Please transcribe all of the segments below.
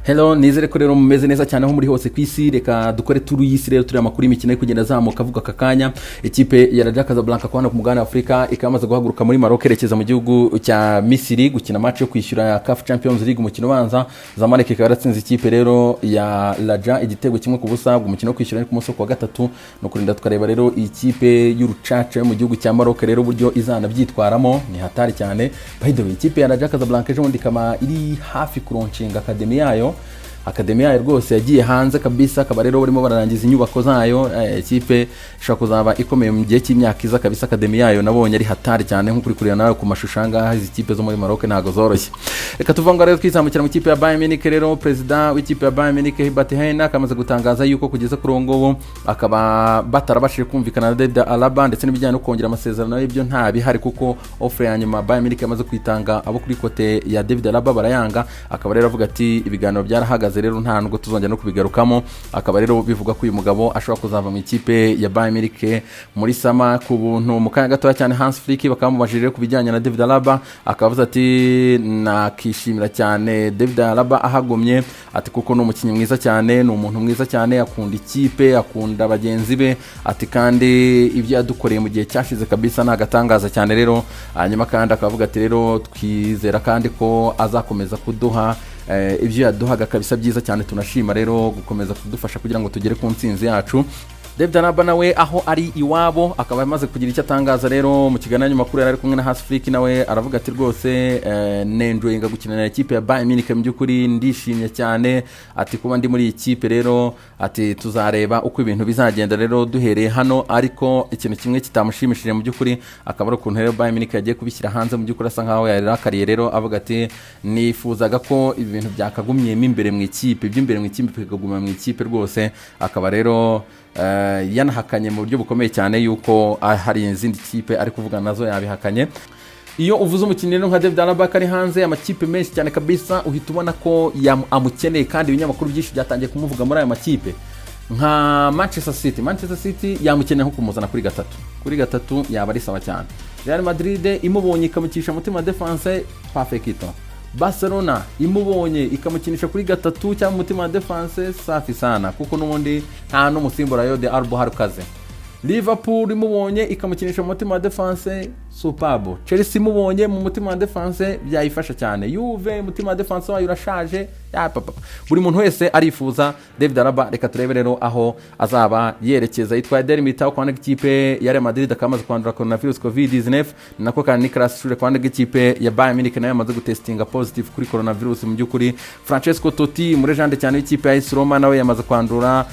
Hello, nizere ko rero mumeze neza cyane aho muri hose ku isi. Reka dukore turu y'isi rero turi amakuru y'imikino yo kugenda zamuka avuga kakanya. Ikipe ya Raja Casablanca kwa hano ku mugabane wa Afrika ikamaze guhaguruka muri Maroc erekeza mu gihugu cya Misiri gukina match yo kwishyura CAF Champions League umukino ubanza. Zamalek ikaba yaratsinze ikipe rero ya Raja igitego kimwe ku busa. Umukino wo kwishyura ni ku munsi wa gatatu, no kurinda tukareba rero ikipe y'urucaca mu gihugu cya Maroc rero buryo izana byitwaramo ni hatari cyane. By the way, ikipe ya Raja Casablanca ejo ndi kama iri hafi kuronshinga academy yayo. Akademi yayo rwose yagiye hanze kabisa, akaba rero barimo bararangiza inyubako zayo. Ikipe ishobora kuzaba ikomeye mu gihe cy'imyaka iza kabisa. Akademi yayo nabonye ari hatari cyane nk'uko uri kureba nawe ku mashusho anga izi kipe zo muri Maroc ntago zoroshye. Reka tuvanga rero twizamukira mu kipe ya Bayern Munich. Rero president w'ikipe ya Bayern Munich Herbert Heiner akamaze gutangaza yuko kugeza kuri ngo akaba batarabashije kumvikana na David Alaba ndetse n'ibijyanye no kongera amasezerano y'ibyo nta bihari, kuko offer ya nyuma Bayern Munich yamaze kwitanga abo kuri kote ya David Alaba barayanga. Akaba rero avuga ati ibiganiro byarahagaze rero nta nubwo tuzongera no kubigarukamo. Akaba rero bivuga ko uyu mugabo ashobora kuzava mu ikipe ya Bayern Munich muri sama ku buntu. Mu kanya gatoya cyane Hans Flick bakamubajije ku bijyanye na David Alaba, akavuze ati nakishimira cyane David Alaba ahagumye, ati kuko ni umukinnyi mwiza cyane, ni umuntu mwiza cyane, akunda ikipe, akunda bagenzi be, ati kandi ibyo yadukoreye mu gihe cyashize kabisa nagatangaza cyane. Rero hanyuma kandi akavuga ati rero twizera kandi ko azakomeza kuduha ibyo yaduhaga kabisa byiza cyane. Tunashima rero gukomeza kudufasha kugira ngo tugere ku ntsinzi yacu. David Alaba nawe aho ari iwabo akaba yamaze kugira icyo atangaza rero mu kiganiro nyuma yari kumwe na Hans Flick, nawe aravuga ati rwose nenjoyinga gukina na ikipe ya Bayern Munich, mu by'ukuri ndishimye cyane, ati kuba ndi muri iyi kipe rero, ati tuzareba uko ibintu bizagenda rero duhereye hano. Ariko ikintu kimwe kitamushimishije mu by'ukuri akaba ari ukuntu rero Bayern Munich yagiye kubishyira hanze, mu by'ukuri asa nkaho yarakariye rero, avuga ati nifuzaga ko ibintu byakagumyemo imbere mu ikipe, by'imbere mu ikipe bikaguma mu ikipe rwose. Akaba rero yanahakanye mu buryo bukomeye cyane yuko hari izindi kipe ari kuvugana nazo yabihakanye. Iyo uvuze umukinnyi rero nka David Alaba kari hanze amakipe menshi cyane kabisa, uhita ubona ko amukeneye, kandi ibinyamakuru byinshi byatangiye kumuvuga muri aya makipe nka Manchester City yamukeneye nko kumuzana kuri gatatu yaba ari sawa cyane. Real Madrid imubonye ikamukisha mutima defense perfecto. Barcelona imubonye ikamukinisha kuri gatatu cyangwa mutima defense safi sana, kuko n'ubundi nta no musimbura yo de Albo harukaze. Liverpool imubonye ikamukinisha mutima defense superbo. Chelsea imubonye mu mutima defense byayifasha cyane. Juve mutima defense wayo urashaje ya papa. Buri muntu wese arifuza David Alaba. Reka turebe rero aho azaba yerekeza. Yitwa Eder Militao kwa ikipe ya Real Madrid akamaze kwandura coronavirus COVID-19, nako kandi Nicolas Schule kwa ikipe ya Bayern Munich nayo yamaze gutestinga positive kuri coronavirus. Mu by'ukuri Francesco Totti muri jande cyane w'ikipe ya AS Roma nawe yamaze kwandura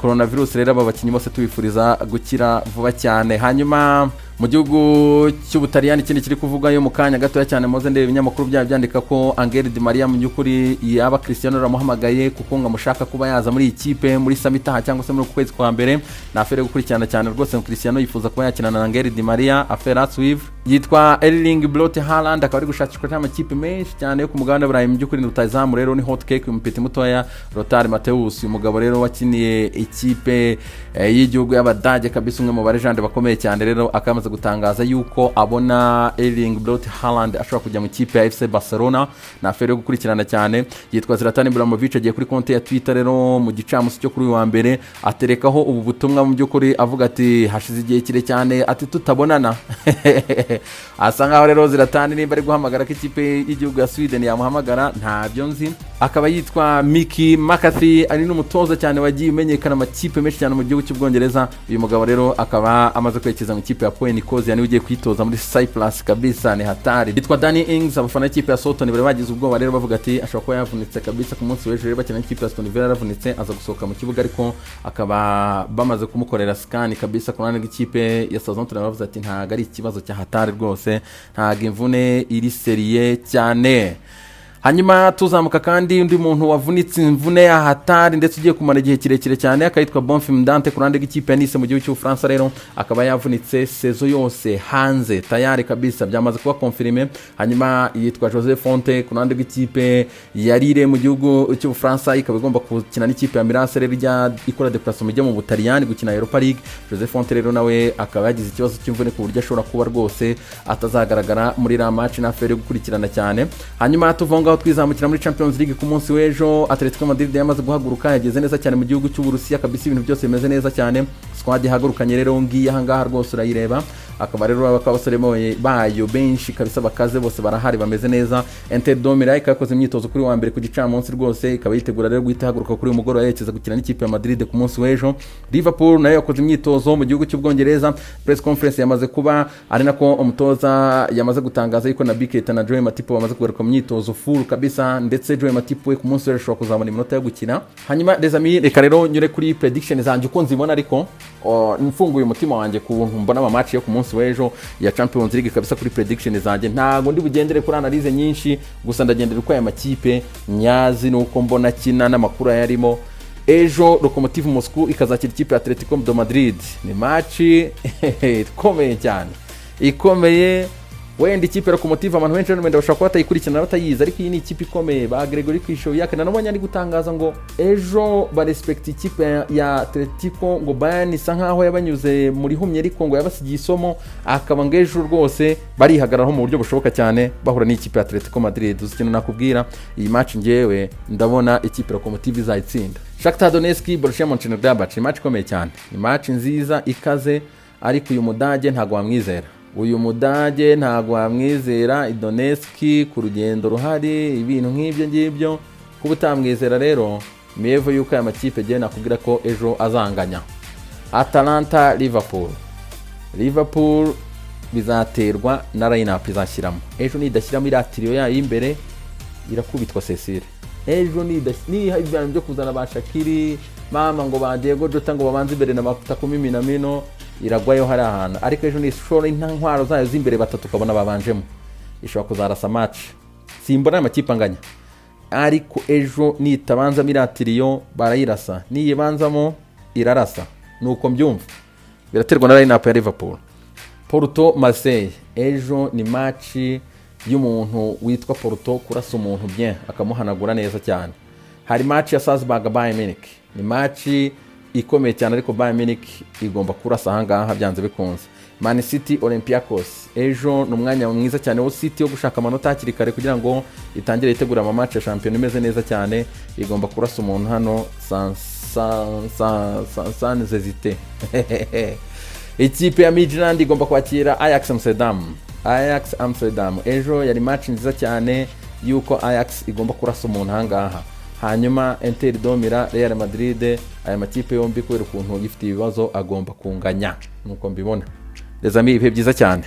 coronavirus. Rero aba bakinnyi bose tubifuriza gukira vuba cyane. Hanyuma mu gihugu cy'Ubutaliyani ikindi kiri kuvugayo mu kanya gatoya cyane, moze ndebe ibinyamakuru byandika ko Angel Di Maria mu by'ukuri yaba Cristiano ramuhamagaye kuko ngamushaka kuba yaza muri ikipe muri samitaha cyangwa se muri kwezi kwa mbere. Na afere gukurikirana cyane rwose Cristiano yifuza kuba yakina na Angel Di Maria. Afere Aswiv yitwa Erling Brot Haaland akaba ari gushakishwa n'amakipe menshi cyane yo ku mugabane wa Burayi. Mu by'ukuri rutazamu rero ni hot cake umupeti mutoya Lothar Matthäus, uyu mugabo rero wakiniye ikipe y'igihugu y'Abadage kabisa, umwe mu barejande bakomeye cyane. Rero akamaze gutangaza yuko abona Erling Brot Haaland ashobora kujya mu kipe ya FC Barcelona. Na afere yo gukurikirana cyane. Yitwa Zlatan Ibrahimovic agiye kuri konti ya Twitter rero mu gicamusi cyo kuri uyu wa mbere aterekaho ubu butumwa, mu by'ukuri avuga ati hashize igihe kire cyane ati tutabonana. Asa nkaho rero Zlatan nimba ari guhamagara ko ikipe y'igihugu ya Sweden yamuhamagara ntabyo nzi. Akaba yitwa Mickey McCarthy, ari n'umutoza cyane wagiye umenyekana amakipe menshi cyane mu gihugu cy'Ubwongereza. Uyu mugabo rero akaba amaze kwerekeza mu ikipe ya Nicosia, ni ugiye kwitoza muri Cyprus kabisa, ni hatari. Yitwa Danny Ings, abafana ikipe ya Soton bari bagize ubwoba rero bavuga ati ashobora kuba yavunitse kabisa ku munsi w'ejo. Rero bakina ikipe ya Aston Villa yaravunitse aza gusohoka mu kibuga, ariko akaba bamaze kumukorera scan kabisa ku ruhande rw'ikipe ya Southampton. Bavuze ati ntago ari ikibazo cya hatari rwose, ntago imvune iri serie cyane. Hanyuma tuzamuka kandi undi muntu wavunitse imvune ya hatari ndetse ugiye kumara igihe kirekire cyane, akayitwa Bonfim Dante ku ruhande rw'ikipe ya Nice mu gihugu cy'Ubufaransa. Rero akaba yavunitse sezo yose hanze tayari kabisa, byamaze kuba confirmé. Hanyuma yitwa Joseph Fonte ku ruhande rw'ikipe ya Lille mu gihugu cy'Ubufaransa, ikaba igomba gukina n'ikipe ya Mirase rero ijya ikora déplacement ijya mu Butaliyani gukina Europa League. Joseph Fonte rero nawe akaba yagize ikibazo cy'imvune ku buryo ashobora kuba rwose atazagaragara muri la match na affaire yo gukurikirana cyane. Hanyuma tuvonga ngaho twizamukira muri Champions League ku munsi w'ejo. Atletico Madrid yamaze guhaguruka, yageze neza cyane mu gihugu cy'Uburusiya kabisa, ibintu byose bimeze neza cyane. Squad ihagurukanye rero ngiye aha ngaha rwose urayireba, akaba rero abasore bayo benshi kabisa bakaze, bose barahari bameze neza. Inter de Milan ikakoze imyitozo kuri wa mbere ku gicamunsi rwose, ikaba yitegura rero guhita haguruka kuri uyu mugoroba yerekeza gukina n'ikipe ya Madrid ku munsi w'ejo. Liverpool nayo yakoze imyitozo mu gihugu cy'Ubwongereza, press conference yamaze kuba, ari nako umutoza yamaze gutangaza yuko Naby Keita na Joel Matip bamaze kugaruka mu myitozo full kabisa, ndetse Joel Matip we ku munsi w'ejo ashobora kuzabona iminota yo gukina. Hanyuma les amis, reka rero nyure kuri prediction zanjye uko nzibona, ariko mfunguye umutima wanjye ku mbona ama match yo ku munsi w'ejo ya Champions League kabisa. Kuri prediction zanjye ntago ndi bugendere kuri analyse nyinshi, gusa ndagendera uko aya makipe nyazi nuko mbona kina n'amakuru yarimo. Ejo Lokomotiv Moscow ikazakira ikipe ya Atletico de Madrid, ni match ikomeye cyane, ikomeye. Wenda ikipe Lokomotiv abantu benshi bashobora kuba batayikurikirana batayizi, ariko iyi ni ikipe ikomeye. Ba Gregory Kwishoyaka na nabonye ari gutangaza ngo ejo ba respect ikipe ya Atletico, ngo Bayern isa nkaho yabanyuze muri humye, ariko ngo yabasigiye isomo, akaba ngo ejo rwose barihagararaho mu buryo bushoboka cyane bahura n'ikipe ya Atletico Madrid. Uzikina nakubwira iyi match ngewe ndabona ikipe Lokomotiv izayitsinda. Shakhtar Donetsk Borussia Mönchengladbach, ni match ikomeye cyane, ni match nziza ikaze, ariko uyu mudage ntago wamwizera. Uyu mudage ntago wamwizera, Donetsk ku rugendo ruhari, ibintu nk'ibyo ngibyo, kuba utamwizera rero mevo yuko aya makipe giye nakubwira ko ejo azanganya. Atalanta Liverpool bizaterwa na line-up izashyiramo. Ejo nidashyiramo iratiriyo yayo imbere irakubitwa Cecile. Ejo niha ibintu byo kuzana ba Shakiri mama ngo ba Diego Jota ngo babanze imbere na mafuta kumi minamino, iragwayo hari ahantu. Ariko ejo ni shora intwaro zayo z'imbere batatu ukabona babanjemo, ishobora kuzarasa match. Simbona amakipe anganya, ariko ejo nitabanza miratiriyo barayirasa, niyibanzamo irarasa, nuko mbyumva. Biraterwa na line-up ya Liverpool. Porto Marseille, ejo ni match y'umuntu witwa Porto kurasa umuntu bien akamuhanagura neza cyane. Hari match ya Salzburg Bayern Munich, ni match ikomeye cyane, ariko Bayern Munich igomba kurasa ahangaha byanze bikunze. Man City Olympiacos, ejo ni umwanya mwiza cyane wo City wo gushaka amanota hakiri kare kugira ngo itangire itegura ama match ya champion imeze neza cyane. Igomba kurasa umuntu hano sans hésiter. Ikipe ya Midland igomba kwakira Ajax Amsterdam. Ejo yari match nziza cyane yuko Ajax igomba kurasa umuntu ahangaha. Hanyuma Inter de Milan Real Madrid, aya makipe yombi kubera ukuntu yifite ibibazo agomba kunganya, nuko mbibona. Les amis, ibihe byiza cyane.